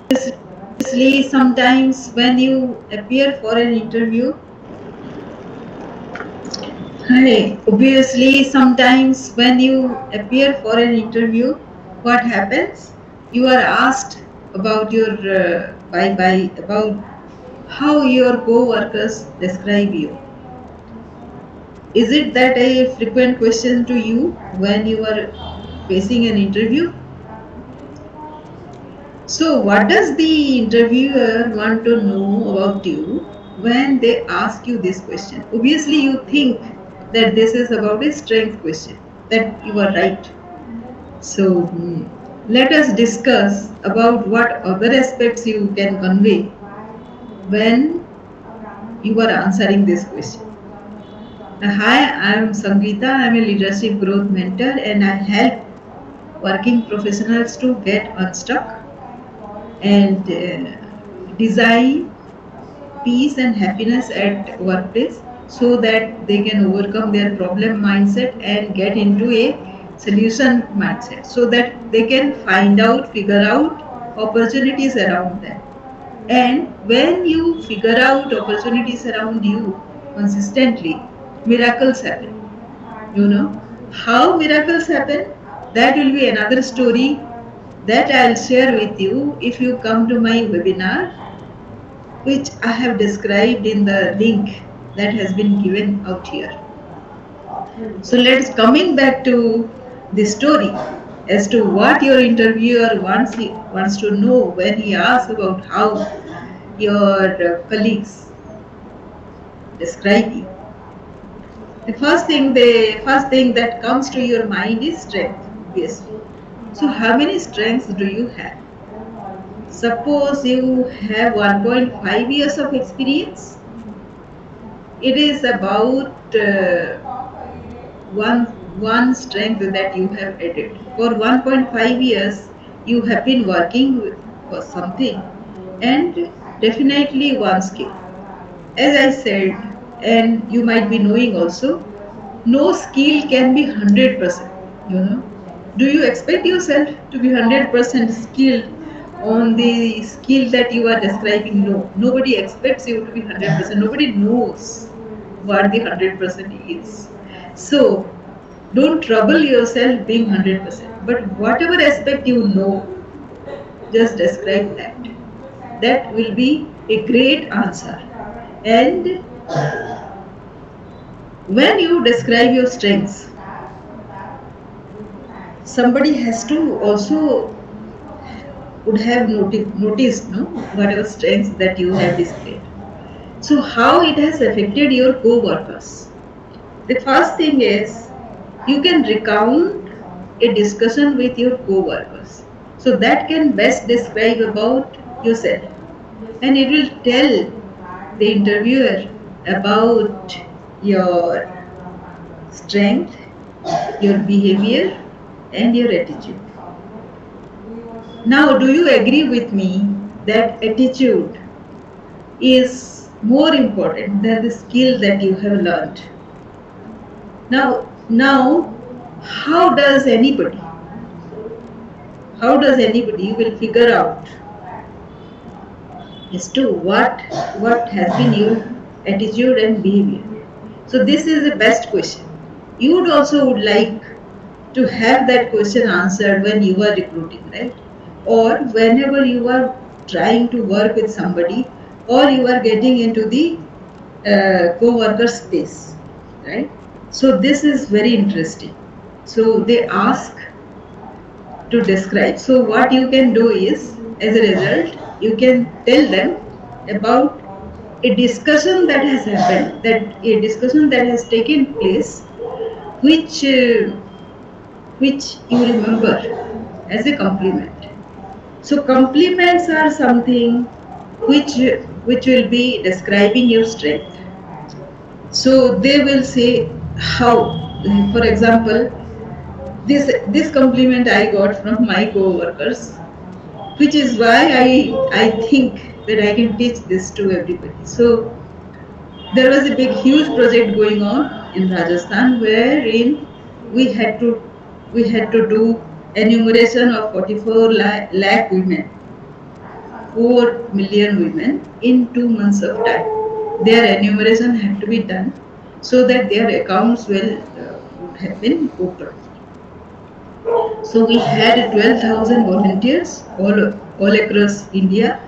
Obviously, sometimes when you appear for an interview, what happens? You are asked about your about how your co-workers describe you. Is it that a frequent question to you when you are facing an interview? So, what does the interviewer want to know about you when they ask you this question? Obviously, you think that this is about a strength question, that you are right. So, let us discuss about what other aspects you can convey when you are answering this question. Hi, I am Sangeeta. I am a leadership growth mentor and I help working professionals to get unstuck and design peace and happiness at workplace so that they can overcome their problem mindset and get into a solution mindset so that they can figure out opportunities around them. And when you figure out opportunities around you consistently, miracles happen. You know how miracles happen? That will be another story that I'll share with you if you come to my webinar, which I have described in the link that has been given out here. So let's coming back to the story as to what your interviewer wants to know when he asks about how your colleagues describe you. The first thing that comes to your mind is strength, obviously. So how many strengths do you have? Suppose you have 1.5 years of experience. It is about one strength that you have added. For 1.5 years, you have been working for something, and definitely one skill. As I said, and you might be knowing also, no skill can be 100%. Do you expect yourself to be 100% skilled on the skill that you are describing? No, nobody expects you to be 100%. Nobody knows what the 100% is. So don't trouble yourself being 100%. But whatever aspect you know, just describe that. That will be a great answer. And when you describe your strengths, somebody has to also would have noticed whatever strengths that you have displayed. So how it has affected your co-workers? The first thing is you can recount a discussion with your co-workers. So that can best describe about yourself, and it will tell the interviewer about your strength, your behavior, and your attitude. Now, do you agree with me that attitude is more important than the skill that you have learned? Now, how does anybody will figure out as to what has been your attitude and behavior? So this is the best question. You would also like to have that question answered when you are recruiting, right? Or whenever you are trying to work with somebody, or you are getting into the co-worker space, right? So this is very interesting. So they ask to describe. So what you can do is, as a result, you can tell them about a discussion that has happened, a discussion that has taken place, which you remember as a compliment. So compliments are something which will be describing your strength. So they will say how. For example, this compliment I got from my co-workers, which is why I think that I can teach this to everybody. So there was a huge project going on in Rajasthan, wherein we had to do enumeration of 44 lakh women. 4 million women in 2 months of time. Their enumeration had to be done so that their accounts would have been opened. So we had 12,000 volunteers all across India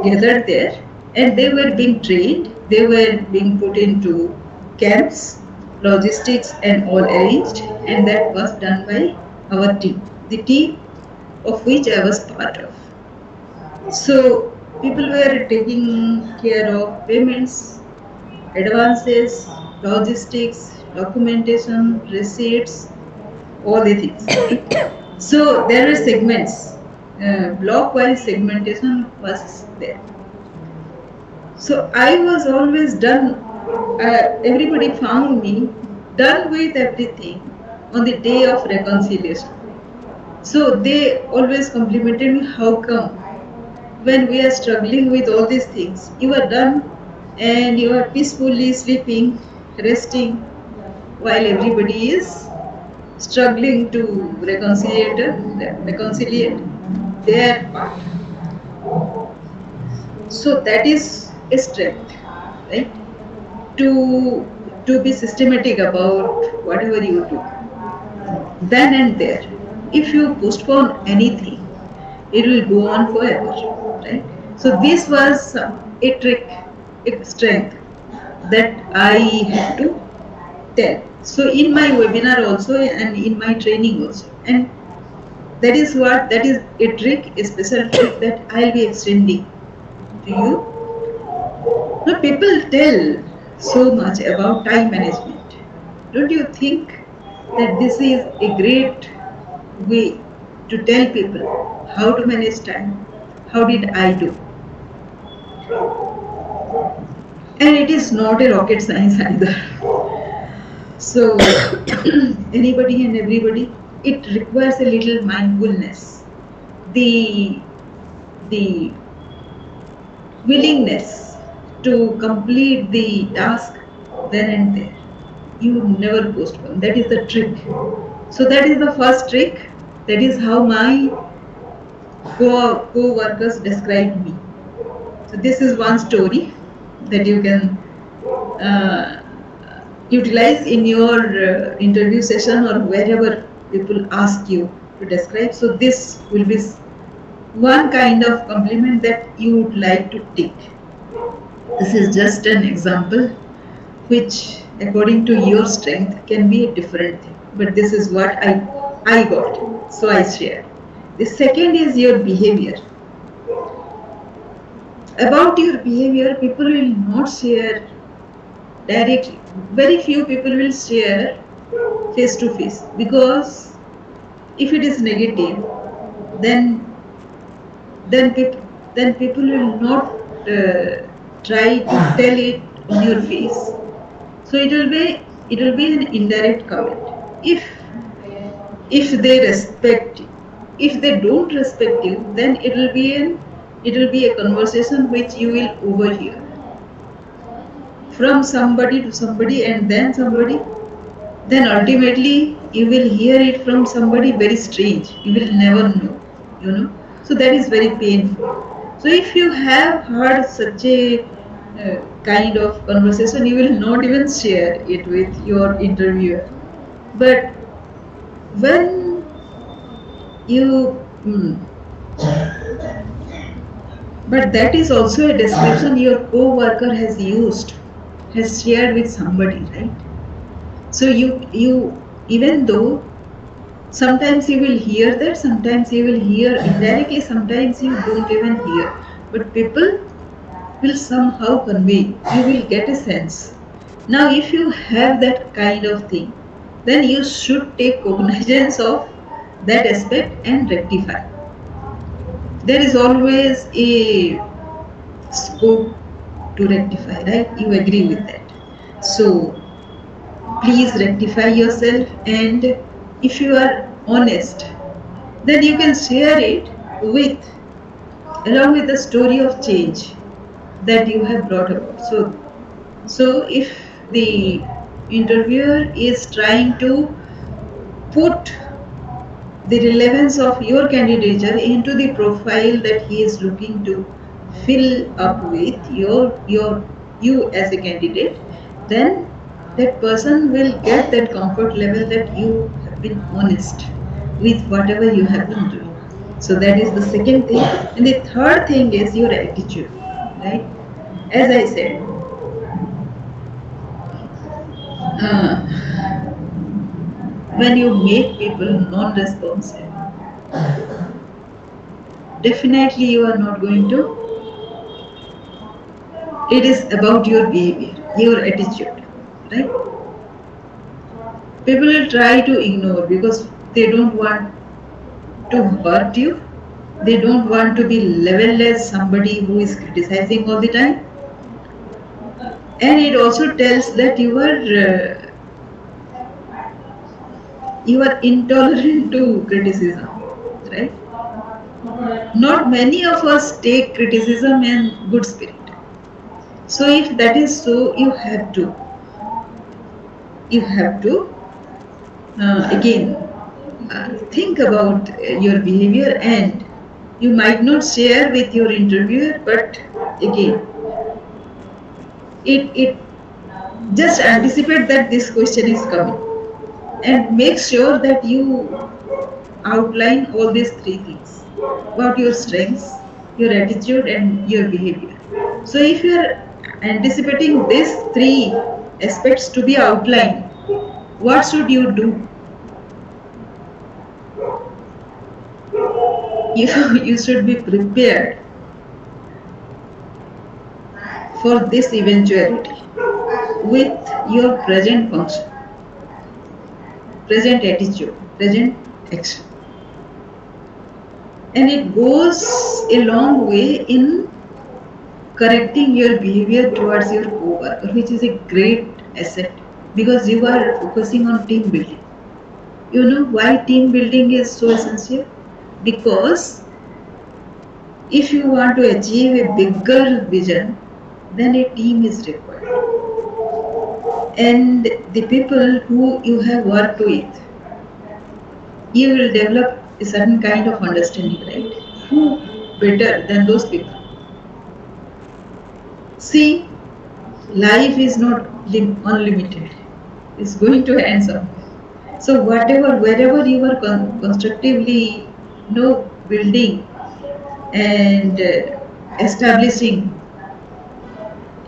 gathered there, and they were being trained, they were being put into camps, logistics and all arranged, and that was done by our team, the team of which I was part of. So people were taking care of payments, advances, logistics, documentation, receipts, all the things. So there were segments, block-wise segmentation was there. So I was always done, everybody found me done with everything on the day of reconciliation. So they always complimented me, how come when we are struggling with all these things, you are done and you are peacefully sleeping, resting, while everybody is struggling to reconciliate their part. So that is a strength, right? To be systematic about whatever you do. Then and there. If you postpone anything, it will go on forever, right? So this was a trick, a strength that I had to tell. So in my webinar also and in my training also, and that is a trick, a special trick that I'll be extending to you. Now people tell so much about time management. Don't you think that this is a great way to tell people how to manage time? How did I do? And it is not a rocket science either. So anybody and everybody, it requires a little mindfulness, the willingness to complete the task then and there. You never postpone. That is the trick. So that is the first trick. That is how my co-workers described me. So this is one story that you can utilize in your interview session or wherever people ask you to describe. So this will be one kind of compliment that you would like to take. This is just an example which according to your strength can be a different thing, but this is what I got, so I share. The second is your behavior. About your behavior, people will not share directly. Very few people will share face to face, because if it is negative, then people will not try to tell it on your face. So it will be an indirect comment. If they respect you, if they don't respect you, then it will be a conversation which you will overhear from somebody to somebody, and then ultimately you will hear it from somebody very strange. You will never know, So that is very painful. So if you have heard such a kind of conversation, you will not even share it with your interviewer. But when you but that is also a description your co-worker has shared with somebody, right? So you even though sometimes you will hear that, sometimes you will hear indirectly, sometimes you don't even hear, but people will somehow convey, you will get a sense. Now if you have that kind of thing, then you should take cognizance of that aspect and rectify. There is always a scope to rectify, right? You agree with that. So please rectify yourself, and if you are honest, then you can share it along with the story of change that you have brought about. So if the interviewer is trying to put the relevance of your candidature into the profile that he is looking to fill up with you as a candidate, then that person will get that comfort level that you have been honest with whatever you have been doing. So that is the second thing. And the third thing is your attitude, right? As I said, when you make people non-responsive, definitely you are not going to. It is about your behavior, your attitude, right? People will try to ignore because they don't want to hurt you. They don't want to be leveled as somebody who is criticizing all the time. And it also tells that you are intolerant to criticism, right? Not many of us take criticism in good spirit. So if that is so, you have to again think about your behavior, and you might not share with your interviewer, but again it just anticipate that this question is coming and make sure that you outline all these three things about your strengths, your attitude, and your behavior. So if you are anticipating these three aspects to be outlined, what should you do? You should be prepared for this eventuality with your present function, present attitude, present action. And it goes a long way in correcting your behavior towards your co-worker, which is a great asset because you are focusing on team building. You know why team building is so essential? Because if you want to achieve a bigger vision, then a team is required. And the people who you have worked with, you will develop a certain kind of understanding, right? Who better than those people? See, life is not unlimited. It's going to end someday. So wherever you are constructively, building and establishing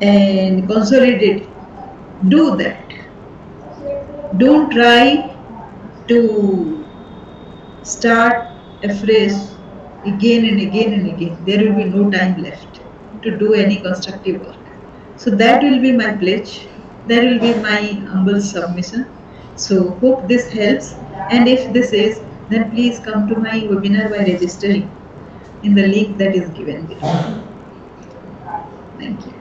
and consolidating, do that. Don't try to start afresh again and again and again. There will be no time left to do any constructive work. So that will be my pledge. That will be my humble submission. So hope this helps. And if this is, then please come to my webinar by registering in the link that is given below. Thank you.